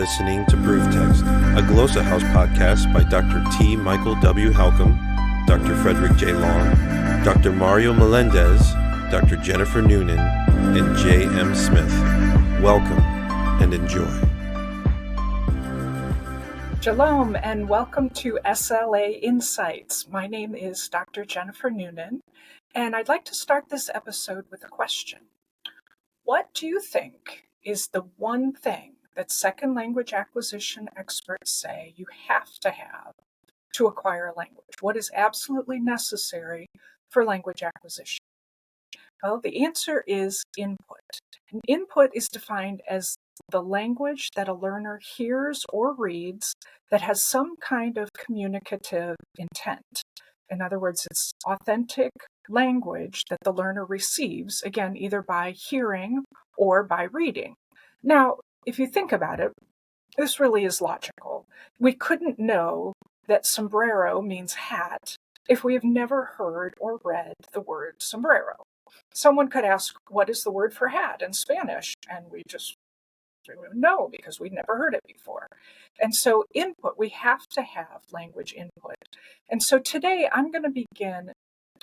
listening to Proof Text, a Glossa House podcast by Dr. T. Michael W. Halcomb, Dr. Frederick J. Long, Dr. Mario Melendez, Dr. Jennifer Noonan, and J. M. Smith. Welcome and enjoy. Shalom and welcome to SLA Insights. My name is Dr. Jennifer Noonan, and I'd like to start this episode with a question. What do you think is the one thing that second language acquisition experts say you have to acquire a language? What is absolutely necessary for language acquisition? Well, the answer is input. And input is defined as the language that a learner hears or reads that has some kind of communicative intent. In other words, it's authentic language that the learner receives, again, either by hearing or by reading. Now, if you think about it, this really is logical. We couldn't know that sombrero means hat if we have never heard or read the word sombrero. Someone could ask, what is the word for hat in Spanish? And we just don't know because we'd never heard it before. And so input, we have to have language input. And so today I'm going to begin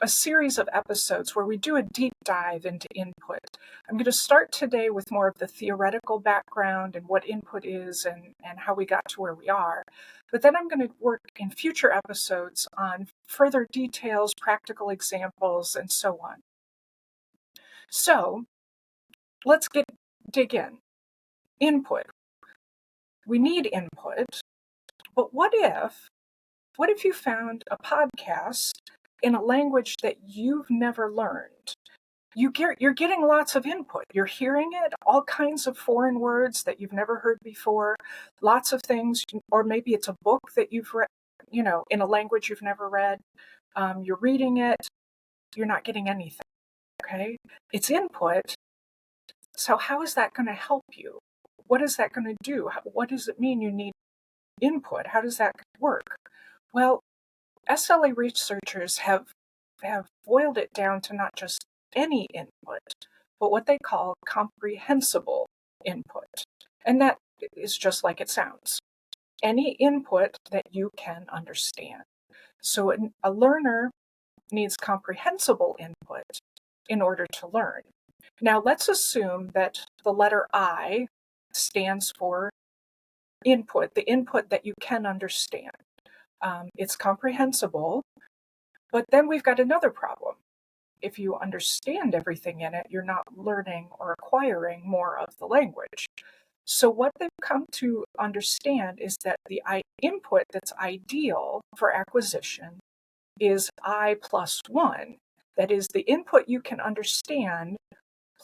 a series of episodes where we do a deep dive into input. I'm going to start today with more of the theoretical background and what input is and how we got to where we are. But then I'm going to work in future episodes on further details, practical examples, and so on. So let's dig in. Input. We need input, but what if you found a podcast in a language that you've never learned? You're getting lots of input. You're hearing it, all kinds of foreign words that you've never heard before, lots of things, or maybe it's a book that you've read, in a language you've never read. You're reading it, you're not getting anything, okay? It's input. So how is that going to help you? What is that going to do? What does it mean you need input? How does that work? Well, SLA researchers have boiled it down to not just any input, but what they call comprehensible input. And that is just like it sounds. Any input that you can understand. So a learner needs comprehensible input in order to learn. Now, let's assume that the letter I stands for input, the input that you can understand. It's comprehensible, but then we've got another problem. If you understand everything in it, you're not learning or acquiring more of the language. So what they've come to understand is that the input that's ideal for acquisition is I plus 1. That is the input you can understand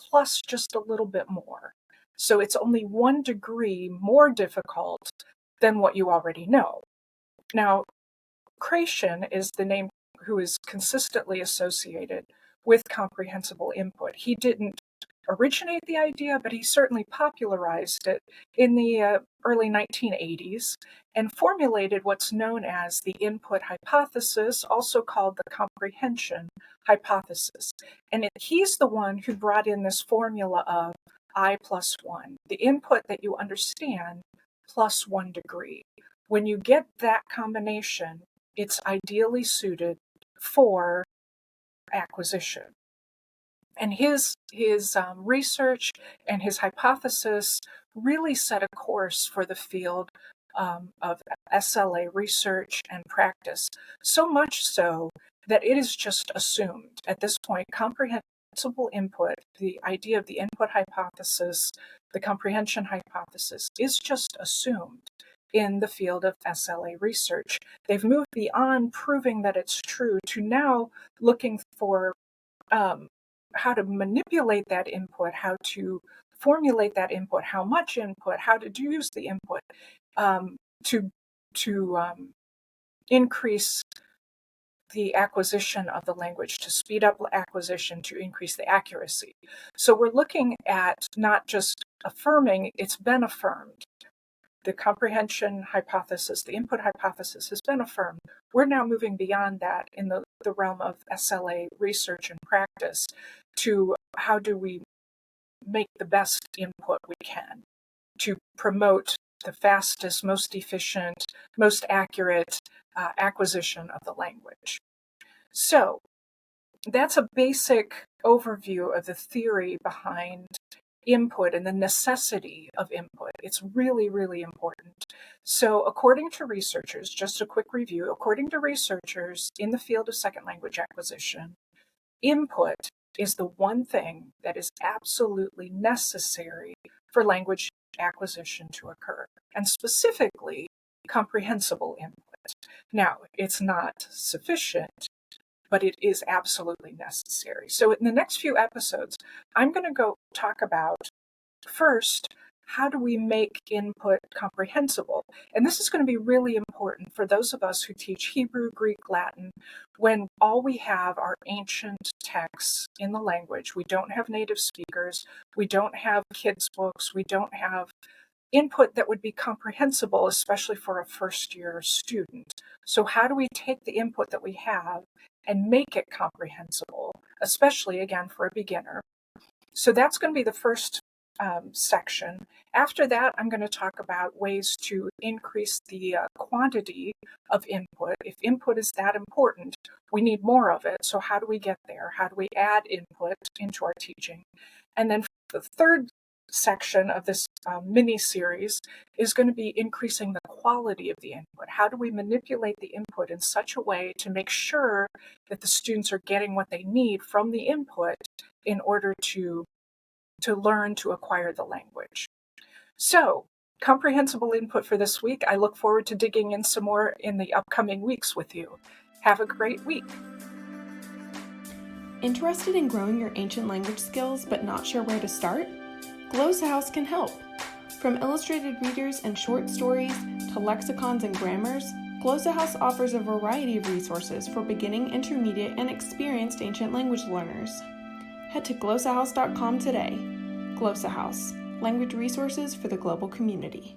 plus just a little bit more. So it's only 1 degree more difficult than what you already know. Now, Creation is the name who is consistently associated with comprehensible input. He didn't originate the idea, but he certainly popularized it in the early 1980s and formulated what's known as the input hypothesis, also called the comprehension hypothesis. And he's the one who brought in this formula of I plus 1, the input that you understand plus 1 degree. When you get that combination, it's ideally suited for acquisition. And his research and his hypothesis really set a course for the field of SLA research and practice, so much so that it is just assumed at this point, comprehensible input, the idea of the input hypothesis, the comprehension hypothesis, is just assumed in the field of SLA research. They've moved beyond proving that it's true to now looking for how to manipulate that input, how to formulate that input, how much input, how to use the input to increase the acquisition of the language, to speed up acquisition, to increase the accuracy. So we're looking at not just affirming, it's been affirmed. The comprehension hypothesis, the input hypothesis has been affirmed. We're now moving beyond that in the realm of SLA research and practice to how do we make the best input we can to promote the fastest, most efficient, most accurate acquisition of the language. So that's a basic overview of the theory behind input and the necessity of input. It's really, really important. So according to researchers, just a quick review, according to researchers in the field of second language acquisition, input is the one thing that is absolutely necessary for language acquisition to occur, and specifically comprehensible input. Now, it's not sufficient, but it is absolutely necessary. So in the next few episodes, I'm going to go talk about first, how do we make input comprehensible? And this is going to be really important for those of us who teach Hebrew, Greek, Latin, when all we have are ancient texts in the language. We don't have native speakers. We don't have kids' books. We don't have input that would be comprehensible, especially for a first-year student. So how do we take the input that we have and make it comprehensible, especially, again, for a beginner? So that's going to be the first section. After that, I'm going to talk about ways to increase the quantity of input. If input is that important, we need more of it. So how do we get there? How do we add input into our teaching? And then the third section of this mini-series is going to be increasing the quality of the input. How do we manipulate the input in such a way to make sure that the students are getting what they need from the input in order to learn to acquire the language? So, comprehensible input for this week. I look forward to digging in some more in the upcoming weeks with you. Have a great week. Interested in growing your ancient language skills but not sure where to start? Glossa House can help. From illustrated readers and short stories to lexicons and grammars, Glossa House offers a variety of resources for beginning, intermediate, and experienced ancient language learners. Head to glossahouse.com today. Glossa House, language resources for the global community.